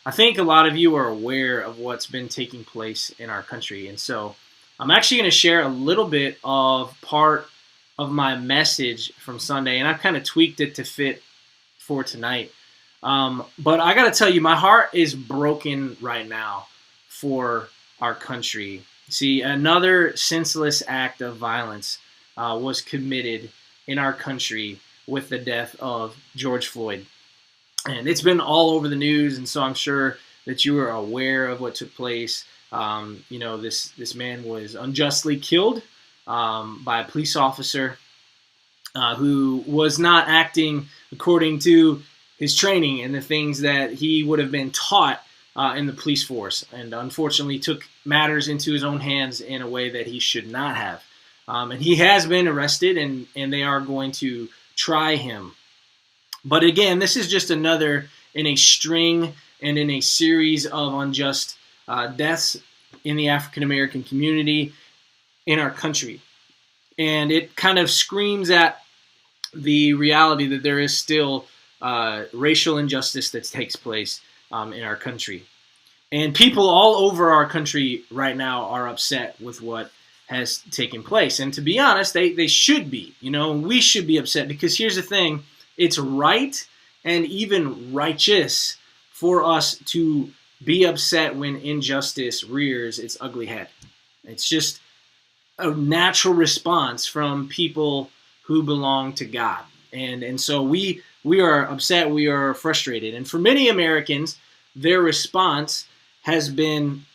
I think a lot of you are aware of what's been taking place in our country. And so I'm actually going to share a little bit of part of my message from Sunday, and I've kind of tweaked it to fit for tonight. But I got to tell you, my heart is broken right now for our country. See, another senseless act of violence was committed in our country with the death of George Floyd. And it's been all over the news, and so I'm sure that you are aware of what took place. This man was unjustly killed by a police officer who was not acting according to his training and the things that he would have been taught in the police force, and unfortunately took matters into his own hands in a way that he should not have. And he has been arrested, and they are going to try him. But again, this is just another in a string and in a series of unjust deaths in the African American community in our country. And it kind of screams at the reality that there is still racial injustice that takes place in our country. And people all over our country right now are upset with what has taken place. And to be honest, they should be. We should be upset, because here's the thing. It's right and even righteous for us to be upset when injustice rears its ugly head. It's just a natural response from people who belong to God. And so we are upset, we are frustrated. And for many Americans, their response has been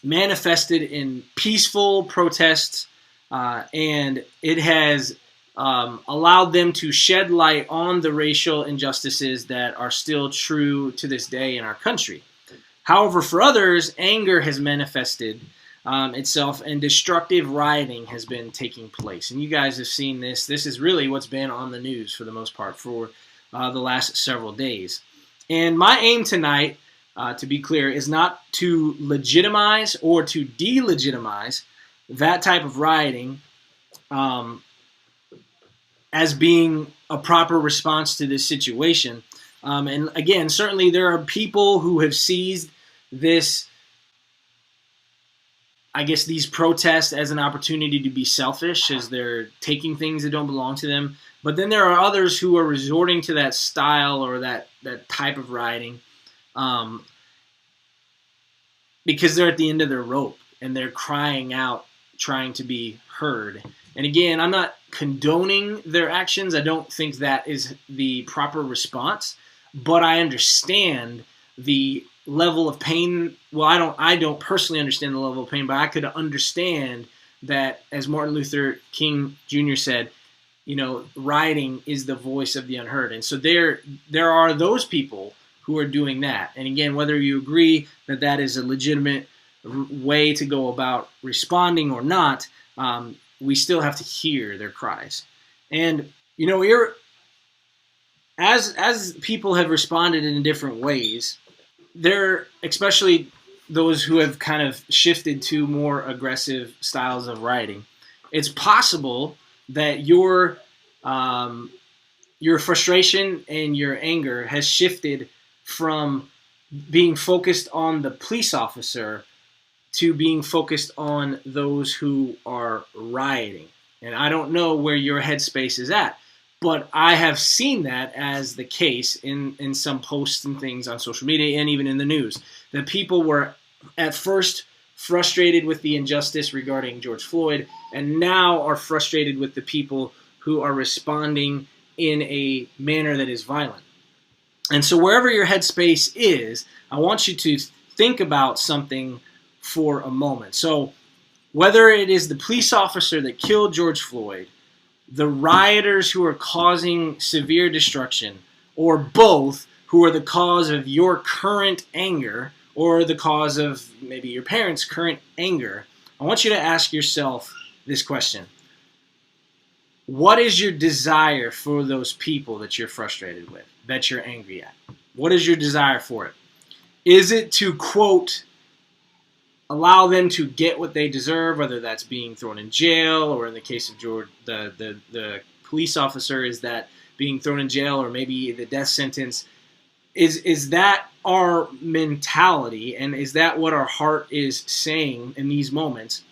manifested in peaceful protests, and it has allowed them to shed light on the racial injustices that are still true to this day in our country. However, for others, anger has manifested itself, and destructive rioting has been taking place. And you guys have seen this. This is really what's been on the news for the most part for the last several days. And my aim tonight, to be clear, is not to legitimize or to delegitimize that type of rioting as being a proper response to this situation. And again, certainly there are people who have seized this, these protests as an opportunity to be selfish, as they're taking things that don't belong to them. But then there are others who are resorting to that style or that type of rioting because they're at the end of their rope and they're crying out, trying to be heard. And again, I'm not condoning their actions. I don't think that is the proper response, but I understand the level of pain. Well, I don't personally understand the level of pain, but I could understand that, as Martin Luther King Jr. said, rioting is the voice of the unheard. And so there are those people who are doing that. And again, whether you agree that that is a legitimate way to go about responding or not, we still have to hear their cries. And, as people have responded in different ways, especially those who have kind of shifted to more aggressive styles of rioting, it's possible that your frustration and your anger has shifted from being focused on the police officer to being focused on those who are rioting. And I don't know where your headspace is at, but I have seen that as the case in some posts and things on social media and even in the news, that people were at first frustrated with the injustice regarding George Floyd and now are frustrated with the people who are responding in a manner that is violent. And so wherever your headspace is, I want you to think about something for a moment. So whether it is the police officer that killed George Floyd, the rioters who are causing severe destruction, or both, who are the cause of your current anger or the cause of maybe your parents' current anger, I want you to ask yourself this question. What is your desire for those people that you're frustrated with, that you're angry at? What is your desire for it? Is it to, quote, allow them to get what they deserve, whether that's being thrown in jail, or in the case of George, the police officer, is that being thrown in jail or maybe the death sentence? Is that our mentality, and is that what our heart is saying in these moments?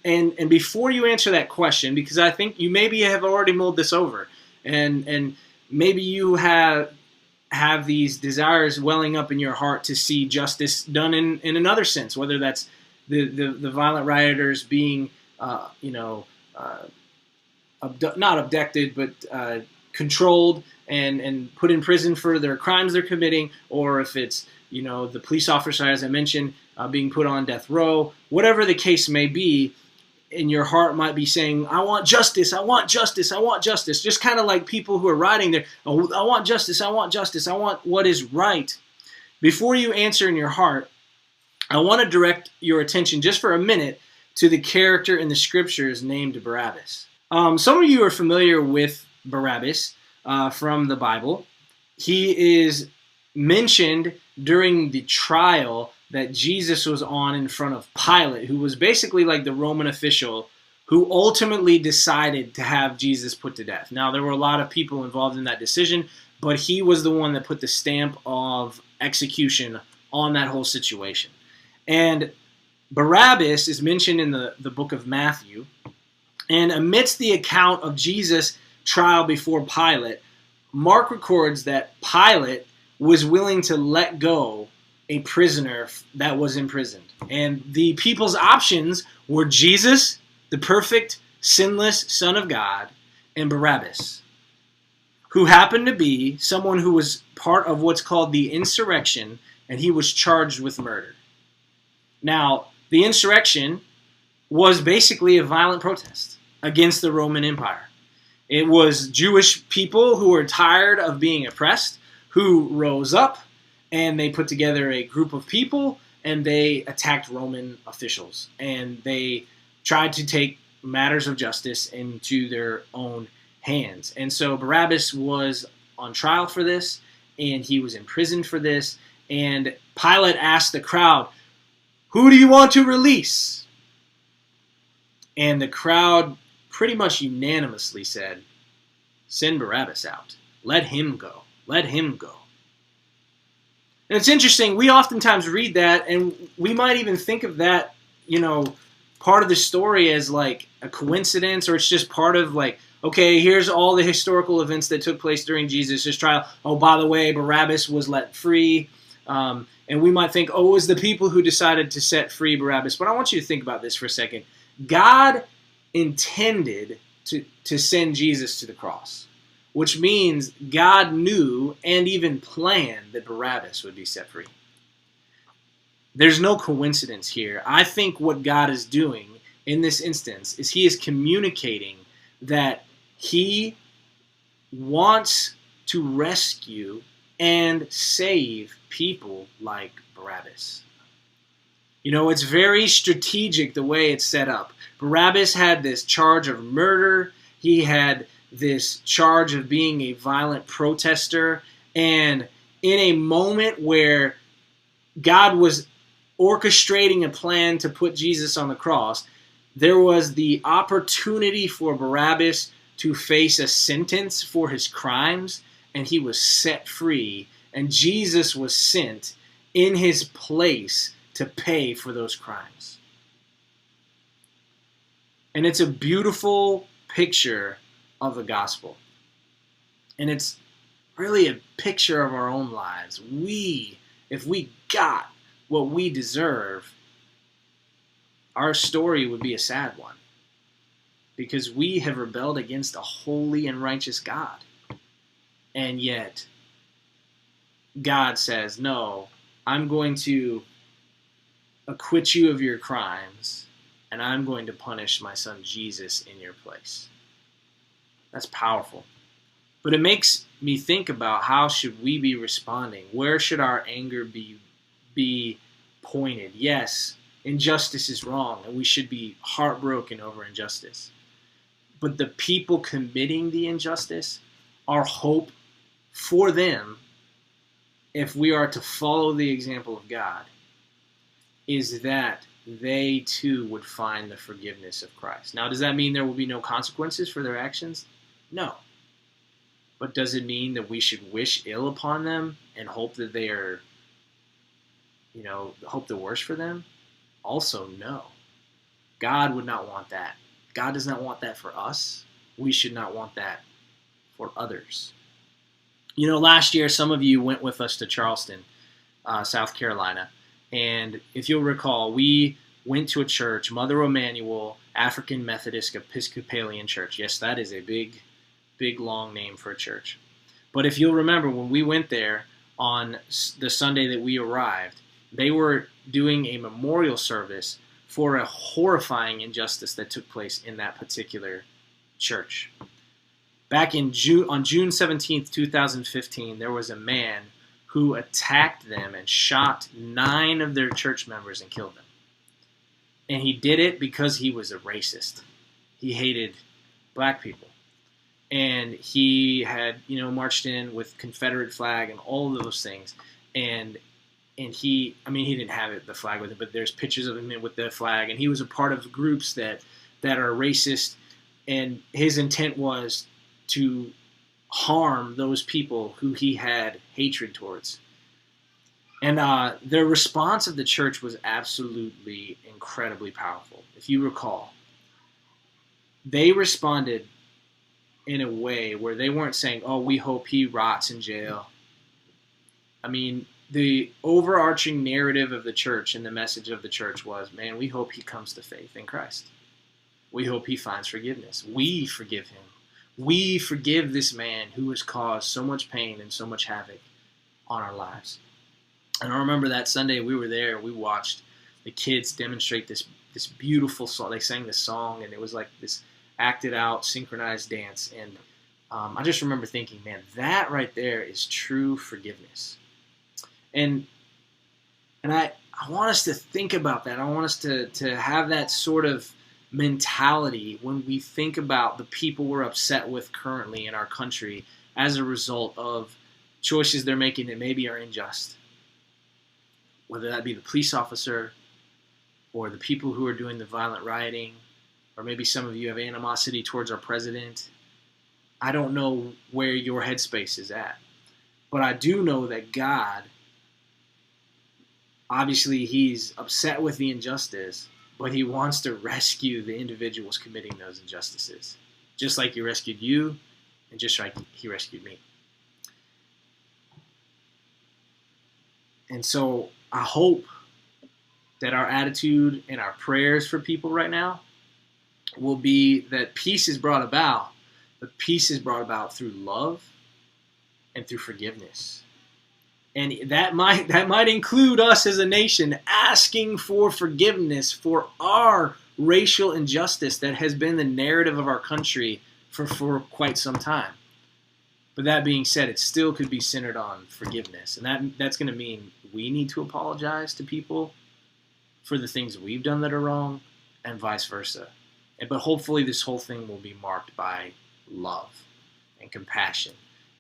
And before you answer that question, because I think you maybe have already mulled this over, and maybe you have these desires welling up in your heart to see justice done in another sense, whether that's the violent rioters being not abducted, but controlled and put in prison for their crimes they're committing, or if it's the police officer, as I mentioned, being put on death row. Whatever the case may be, in your heart might be saying, I want justice, I want justice, I want justice. Just kind of like people who are riding there, oh, I want justice, I want justice, I want what is right. Before you answer in your heart, I want to direct your attention just for a minute to the character in the scriptures named Barabbas. Some of you are familiar with Barabbas from the Bible. He is mentioned during the trial that Jesus was on in front of Pilate, who was basically like the Roman official who ultimately decided to have Jesus put to death. Now, there were a lot of people involved in that decision, but he was the one that put the stamp of execution on that whole situation. And Barabbas is mentioned in the book of Matthew. And amidst the account of Jesus' trial before Pilate, Mark records that Pilate was willing to let go a prisoner that was imprisoned. And the people's options were Jesus, the perfect, sinless Son of God, and Barabbas, who happened to be someone who was part of what's called the insurrection, and he was charged with murder. Now, the insurrection was basically a violent protest against the Roman Empire. It was Jewish people who were tired of being oppressed, who rose up, and they put together a group of people, and they attacked Roman officials. And they tried to take matters of justice into their own hands. And so Barabbas was on trial for this, and he was imprisoned for this. And Pilate asked the crowd, "Who do you want to release?" And the crowd pretty much unanimously said, "Send Barabbas out. Let him go. Let him go." And it's interesting, we oftentimes read that, and we might even think of that, part of the story as like a coincidence, or it's just part of like, okay, here's all the historical events that took place during Jesus' trial. Oh, by the way, Barabbas was let free. And we might think, oh, it was the people who decided to set free Barabbas. But I want you to think about this for a second. God intended to send Jesus to the cross, which means God knew and even planned that Barabbas would be set free. There's no coincidence here. I think what God is doing in this instance is he is communicating that he wants to rescue and save people like Barabbas. It's very strategic the way it's set up. Barabbas had this charge of murder. He had this charge of being a violent protester. And in a moment where God was orchestrating a plan to put Jesus on the cross, there was the opportunity for Barabbas to face a sentence for his crimes, and he was set free, and Jesus was sent in his place to pay for those crimes. And it's a beautiful picture of the gospel. And it's really a picture of our own lives. If we got what we deserve, our story would be a sad one, because we have rebelled against a holy and righteous God. And yet, God says, no, I'm going to acquit you of your crimes, and I'm going to punish my son Jesus in your place. That's powerful. But it makes me think about, how should we be responding? Where should our anger be pointed? Yes, injustice is wrong, and we should be heartbroken over injustice. But the people committing the injustice, our hope for them, if we are to follow the example of God, is that they too would find the forgiveness of Christ. Now, does that mean there will be no consequences for their actions? No. But does it mean that we should wish ill upon them and hope that they are, hope the worst for them? Also, no. God would not want that. God does not want that for us. We should not want that for others. Last year, some of you went with us to Charleston, South Carolina. And if you'll recall, we went to a church, Mother Emanuel African Methodist Episcopalian Church. Yes, that is a big, long name for a church. But if you'll remember, when we went there on the Sunday that we arrived, they were doing a memorial service for a horrifying injustice that took place in that particular church. Back on June 17th, 2015, there was a man who attacked them and shot 9 of their church members and killed them. And he did it because he was a racist. He hated black people. And he had, marched in with Confederate flag and all of those things. And he didn't have the flag with him, but there's pictures of him with the flag. And he was a part of groups that are racist. And his intent was to harm those people who he had hatred towards. And the response of the church was absolutely incredibly powerful. If you recall, they responded in a way where they weren't saying, oh, we hope he rots in jail. The overarching narrative of the church and the message of the church was, man, we hope he comes to faith in Christ. We hope he finds forgiveness. We forgive him. We forgive this man who has caused so much pain and so much havoc on our lives. And I remember that Sunday we were there, we watched the kids demonstrate this beautiful song. They sang this song, and it was like this acted out, synchronized dance. And I just remember thinking, man, that right there is true forgiveness. And I want us to think about that. I want us to have that sort of mentality when we think about the people we're upset with currently in our country as a result of choices they're making that maybe are unjust. Whether that be the police officer or the people who are doing the violent rioting, or maybe some of you have animosity towards our president. I don't know where your headspace is at. But I do know that God, obviously he's upset with the injustice, but he wants to rescue the individuals committing those injustices. Just like he rescued you, and just like he rescued me. And so I hope that our attitude and our prayers for people right now will be that peace is brought about, but peace is brought about through love and through forgiveness. And that might include us as a nation asking for forgiveness for our racial injustice that has been the narrative of our country for quite some time. But that being said, it still could be centered on forgiveness. And that's going to mean we need to apologize to people for the things we've done that are wrong, and vice versa. But hopefully this whole thing will be marked by love and compassion